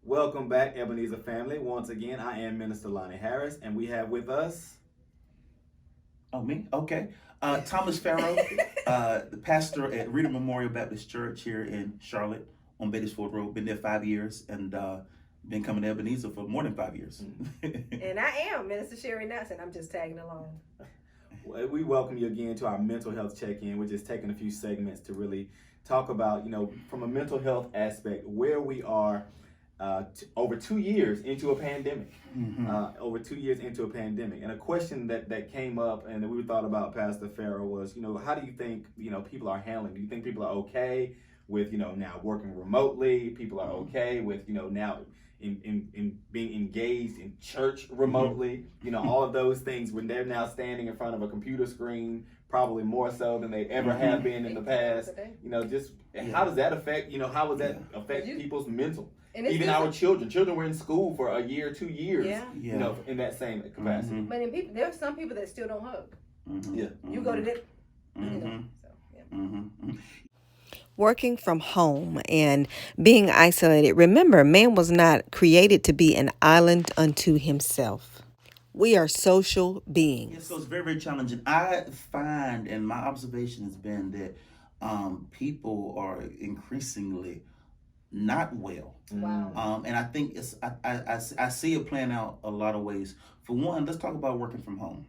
Welcome back, Ebenezer family. Once again, I am Minister Lonnie Harris, and we have with us. Oh, me? Okay. Thomas Farrow, the pastor at Ebenezer Baptist Church here in Charlotte on Batesford Road. Been there 5 years and been coming to Ebenezer for more than 5 years. And I am Minister Sherry Nelson. I'm just tagging along. We welcome you again to our mental health check-in. We're just taking a few segments to really talk about, from a mental health aspect, where we are over 2 years into a pandemic. Over 2 years into a pandemic. And a question that came up and that we thought about, Pastor Farrow, was, how do you think, people are handling? Do you think people are okay with, now working remotely? People are okay with, now in being engaged in church remotely? All of those things, when they're now standing in front of a computer screen, probably more so than they ever have been in the past. How does that affect, how does that affect people's mental? Even our children were in school for a year, 2 years, in that same capacity. But there are some people that still don't hug. You go to that. Working from home and being isolated. Remember, man was not created to be an island unto himself. We are social beings. Yeah, so it's very, very challenging. I find, and my observation has been that people are increasingly not well. Wow. And I think I see it playing out a lot of ways. For one, let's talk about working from home.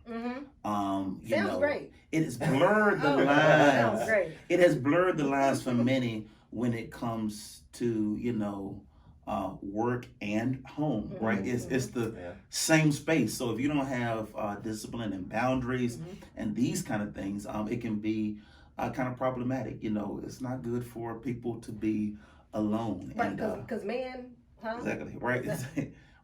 Sounds great. It has blurred the lines. Sounds great. It has blurred the lines for many when it comes to work and home, right? It's the same space. So if you don't have discipline and boundaries and these kind of things, it can be kind of problematic. It's not good for people to be alone. Right, because man, exactly, right,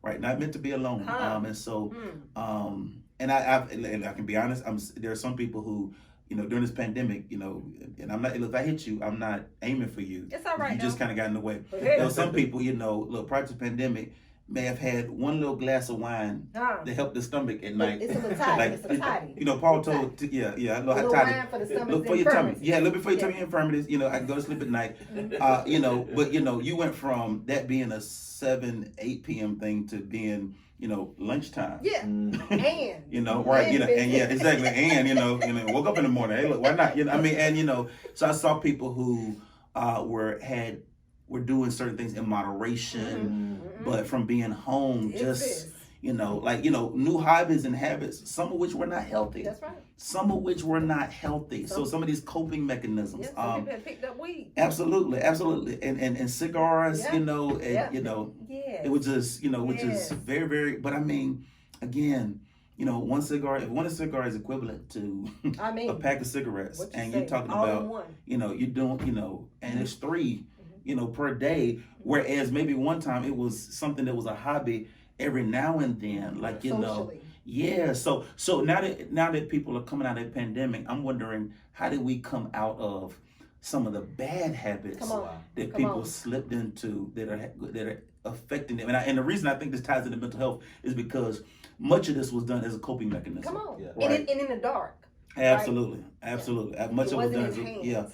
right, not meant to be alone. And so, and I can be honest. There are some people who, during this pandemic, and I'm not. If I hit you, I'm not aiming for you. It's all right. You just kind of got in the way. Some people, look, prior to the pandemic, may have had one little glass of wine to help the stomach at night. It's a little toddy. It's a toddy. Paul told, I know how toddy. Wine for the stomach's Look for your tummy. infirmities. Yeah, a little bit for your tummy infirmities. I can go to sleep at night. But you went from that being a 8 p.m. thing to being, lunchtime. Yeah. And. Right. And exactly. And, woke up in the morning. Hey, look, why not? So I saw people who were doing certain things in moderation, but from being home, new hobbies and habits, some of which were not healthy. That's right. Some of which were not healthy. So some of these coping mechanisms. Some people had picked up weed. Absolutely. And cigars, it was just, which is very, very, but I mean, again, one cigar, if one cigar is equivalent to a pack of cigarettes, and you're talking about, you're doing, and it's 3, per day, whereas maybe one time it was something that was a hobby every now and then, like, Socially. So now that people are coming out of the pandemic, I'm wondering, how did we come out of some of the bad habits that people slipped into that are affecting them? And the reason I think this ties into mental health is because much of this was done as a coping mechanism. Come on. Right? And in the dark. Absolutely. Right? Much of it was done in hands.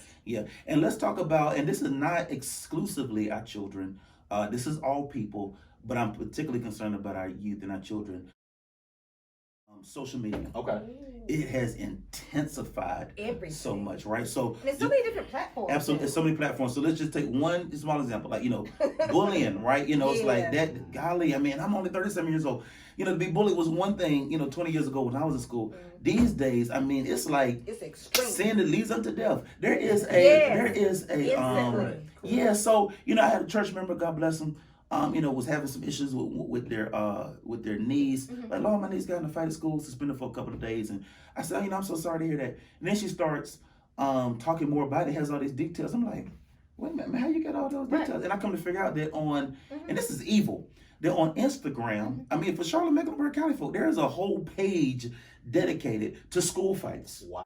And let's talk about, and this is not exclusively our children. This is all people, but I'm particularly concerned about our youth and our children. Social media. Okay. It has intensified Everything. so much, right? So And there's so many different platforms. Absolutely, there's so many platforms. So let's just take one small example, like bullying, right? It's like that. Golly, I mean, I'm only 37 years old. To be bullied was one thing, 20 years ago when I was in school. These days, I mean, it's like it's extreme. Sin that leads unto death. There is a Instantly. So I had a church member, God bless him. Was having some issues with their knees. Like, Lord, my knees got in a fight at school, suspended for a couple of days. And I said, I'm so sorry to hear that. And then she starts talking more about it, has all these details. I'm like, wait a minute, man, how you get all those details? Right. And I come to figure out that and this is evil, that on Instagram, I mean, for Charlotte, Mecklenburg County folk, there is a whole page dedicated to school fights. Wow.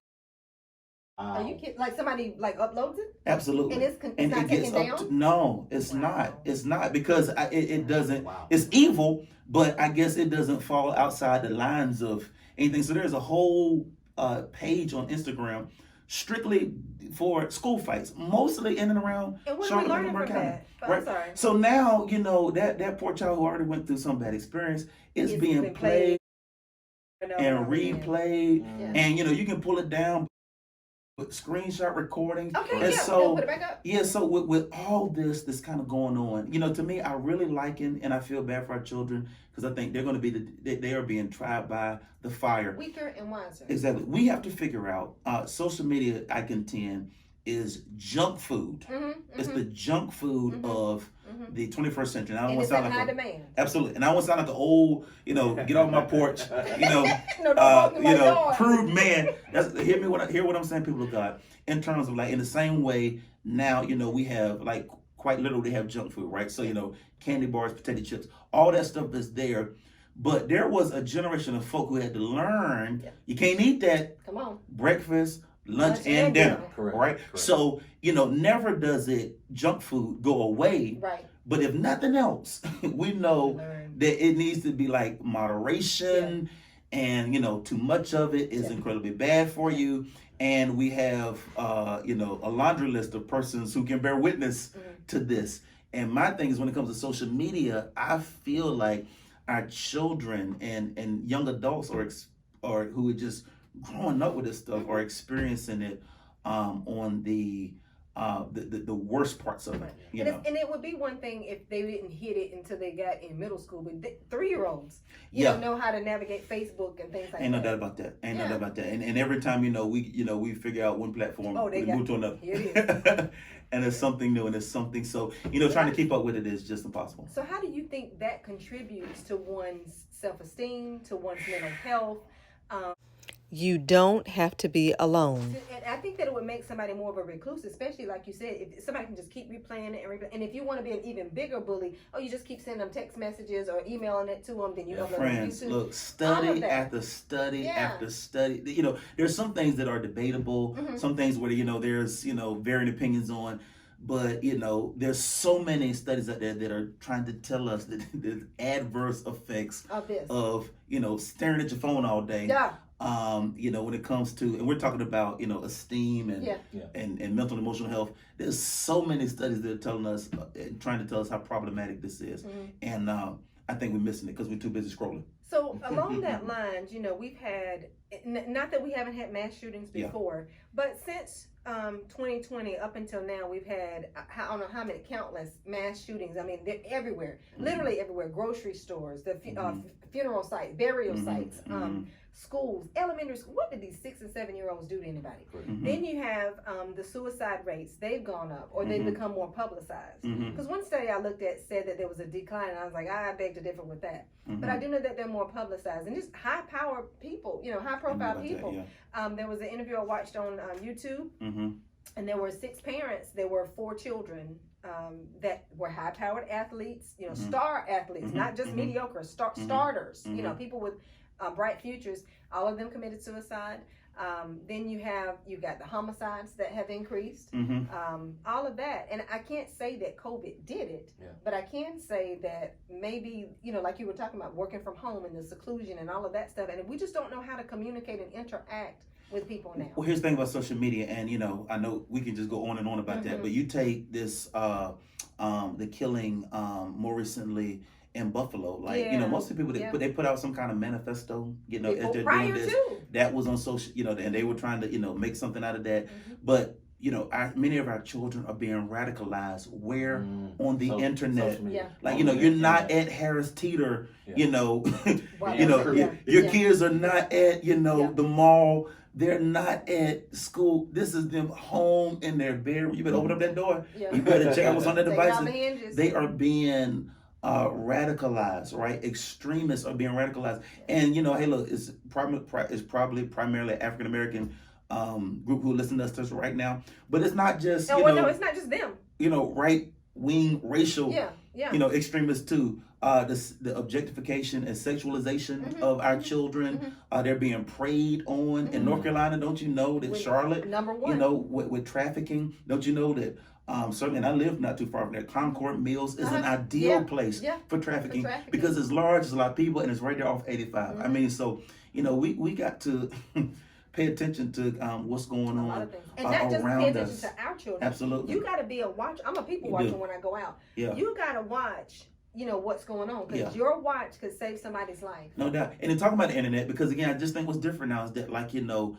Are you kidding? Like somebody uploads it? Absolutely. And it's not taken down? No, it's not. It's not, because it doesn't. Wow. It's evil, but I guess it doesn't fall outside the lines of anything. So there's a whole page on Instagram strictly for school fights, mostly in and around And what are we Charlotte, learning from Mecklenburg County. that? Oh, Right. I'm sorry. So now, that poor child who already went through some bad experience is It's being been played and and replayed. Yeah. And you can pull it down with screenshot recordings. Okay, And yeah, so put it back up. yeah, so with all this kind of going on, to me, I really liken, and I feel bad for our children because I think they're going to be they are being tried by the fire. Weaker and wiser. Exactly. We have to figure out social media, I contend, is junk food. It's the junk food of the 21st century. And I don't And want it's to sound in like high demand. absolutely, and I don't want to sound like an old, get off my porch, No, don't walk in my yard. prude man. Hear what I'm saying, people of God. In terms of like, in the same way, now we have like quite literally have junk food, right? So candy bars, potato chips, all that stuff is there. But there was a generation of folk who had to learn you can't eat that. Come on. Breakfast, lunch, and dinner. Correct. Right? Correct. So, never does junk food go away. Right. But if nothing else, we know Learn. that it needs to be like moderation, and too much of it is incredibly bad for you. And we have a laundry list of persons who can bear witness to this. And my thing is, when it comes to social media, I feel like our children and young adults or who are just growing up with this stuff are experiencing it on the worst parts of it. And it would be one thing if they didn't hit it until they got in middle school, but 3-year-olds, know how to navigate Facebook and things like that. Ain't no doubt about that. Ain't no doubt about that. And every time we figure out one platform, we move to another. Here it is. And it's something new, and it's something so trying to keep up with it is just impossible. So how do you think that contributes to one's self-esteem, to one's mental health? You don't have to be alone. And I think that it would make somebody more of a recluse, especially like you said, if somebody can just keep replaying it and replaying. And if you want to be an even bigger bully, you just keep sending them text messages or emailing it to them, then you upload Friends, it on YouTube. look, study after study after study. There's some things that are debatable, some things where there's varying opinions on. But there's so many studies out there that are trying to tell us that the adverse effects of staring at your phone all day. When it comes to, and we're talking about esteem and mental and emotional health. There's so many studies that are telling us, trying to tell us how problematic this is, and I think we're missing it because we're too busy scrolling. So along that lines, we've had, not that we haven't had mass shootings before, but since 2020 up until now, we've had, I don't know how many, countless mass shootings. I mean, they're everywhere, literally everywhere. Grocery stores, the funeral sites, burial sites, schools, elementary school. What did these 6 and 7-year-olds do to anybody? Then you have the suicide rates. They've gone up, or they've become more publicized. Because one study I looked at said that there was a decline, and I was like, I beg to differ with that. But I do know that they're more publicized, and just high power people, high profile people. There was an interview I watched on YouTube, and there were 6 parents. There were 4 children that were high powered athletes, star athletes, not just mediocre, starters, people with bright futures. All of them committed suicide. Then you got the homicides that have increased, all of that. And I can't say that COVID did it, but I can say that maybe, like you were talking about, working from home and the seclusion and all of that stuff. And we just don't know how to communicate and interact with people now. Well, here's the thing about social media, and I know we can just go on and on about that, but you take this, the killing more recently in Buffalo, most of the people they put out some kind of manifesto, as they're doing this. That was on social, and they were trying to make something out of that. But many of our children are being radicalized where on the internet. You're not at Harris Teeter, your kids are not at the mall. They're not at school. This is them home in their bedroom. You better open up that door. You better check out what's on their devices. They are being radicalized, right? Extremists are being radicalized. And hey, look, it's probably primarily African American group who listen to us right now. But it's not just no, it's not just them. Right wing racial extremists too. The objectification and sexualization of our children. They're being preyed on in North Carolina. Don't you know that Charlotte, number one, with trafficking? Don't you know that certainly, and I live not too far from there, Concord Mills is an ideal place for trafficking because it's large, it's a lot of people, and it's right there off 85. I mean, so we got to pay attention to what's going A lot on of things. And not just pay around attention us. to our children. Absolutely. You got to be a watcher. I'm a people You watcher do. when I go out. Yeah. You got to watch, what's going on. Because your watch could save somebody's life. No doubt. And then talking about the internet, because again, I just think what's different now is that, like, you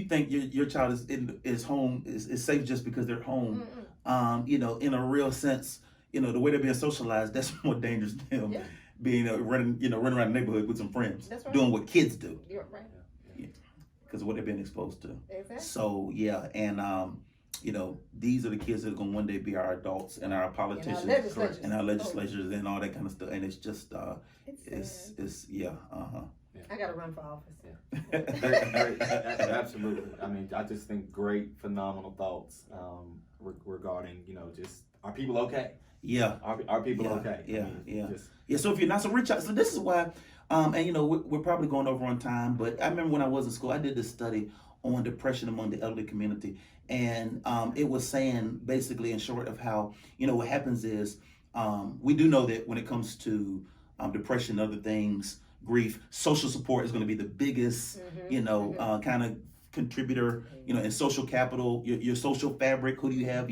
think your child is home is safe just because they're home. Mm-mm. In a real sense, the way they're being socialized, that's more dangerous than them being running around the neighborhood with some friends, That's right. doing what kids do. You're right. Because of what they're being exposed to. Exactly. So and these are the kids that are going to one day be our adults and our politicians and our legislatures and all that kind of stuff. And it's just it's I got to run for office. Absolutely. I mean, I just think great, phenomenal thoughts regarding, just are people okay? Yeah. Are people okay? So if you're not, so reach out. So this is why, we're probably going over on time, but I remember when I was in school, I did this study on depression among the elderly community. And it was saying basically in short of how, what happens is we do know that when it comes to depression and other things, grief, social support is going to be the biggest, kind of contributor, in social capital, your social fabric, who do you have,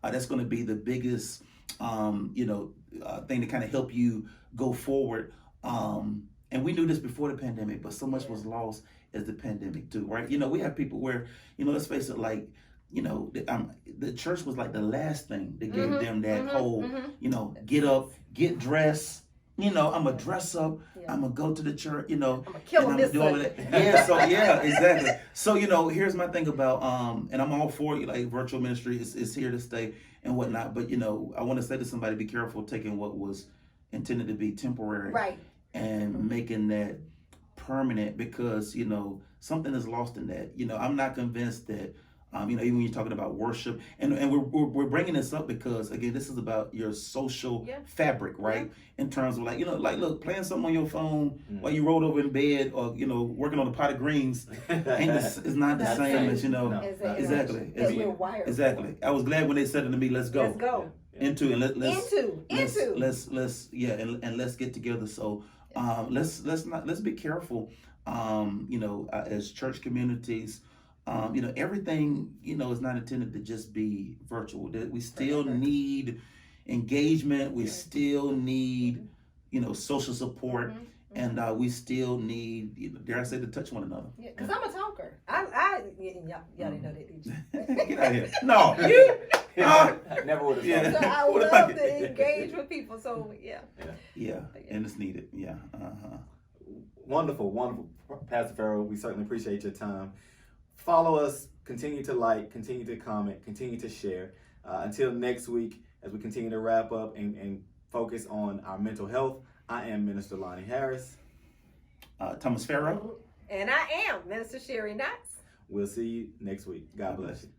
that's going to be the biggest, thing to kind of help you go forward. And we knew this before the pandemic, but so much was lost as the pandemic too, right? We have people where, let's face it, like, the church was like the last thing that gave them that whole, get up, get dressed, I'm gonna dress up, I'm gonna go to the church, I'm gonna kill and I'm this gonna do all of that. Exactly. So, here's my thing about, and I'm all for like virtual ministry is here to stay and whatnot, but I want to say to somebody, be careful taking what was intended to be temporary, Right, and making that permanent, because something is lost in that. I'm not convinced that even when you're talking about worship, and we're bringing this up because again, this is about your social fabric, right? In terms of like look, playing something on your phone while you rolled over in bed, or working on a pot of greens, is not the same as exactly. As we're wired. Exactly. I was glad when they said to me, "Let's go." Let's go. Into and let's Into. let's get together. So let's be careful. As church communities, everything is not intended to just be virtual. That we still need engagement. We still need social support, and we still need dare I say to touch one another. Yeah, because I'm a talker. Y'all didn't know that, did you? Get out of here! No, you. I never would have thought. So I love to engage with people. So yeah, and it's needed. Yeah. Wonderful, Pastor Farrell. We certainly appreciate your time. Follow us. Continue to like. Continue to comment. Continue to share. Until next week, as we continue to wrap up and focus on our mental health. I am Minister Lonnie Harris. Thomas Farrell. And I am Minister Sherry Knotts. We'll see you next week. God bless you.